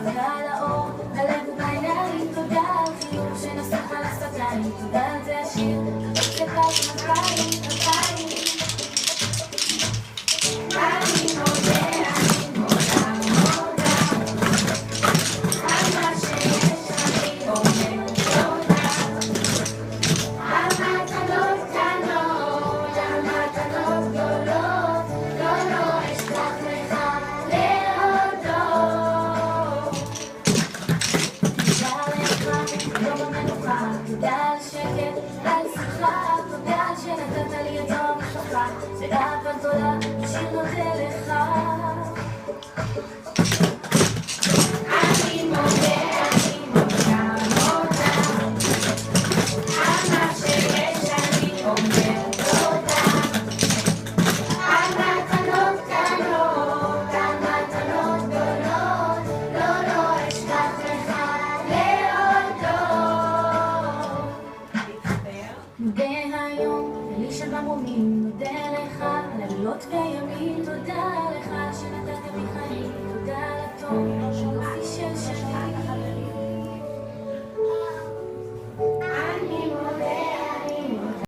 תודה על האור, הלב ובעיניים, תודה על חיוך שנסך על השפתיים, תודה על זה השיר, שפת מפיים, מפיים. אני מודה, אני מודה, מודה, על מה שיש אני אומר תודה, על מתנות קטנות, על מתנות גדולות, לא אשכח לך להודות. תודה לך, יום המנוחה, תודה על שקט, על שמחה, תודה על שנתת לי את זו המשפחה, ואהבה גדולה, שיר נודה לך. אני מודה, אני מודה, מודה, על מה שיש אני אומר תודה, על מתנות קטנות, על מתנות גדולות, לא אשכח לך להודות. נודה היום, אלי שבמרומים, נודה לך על הלילות וימים.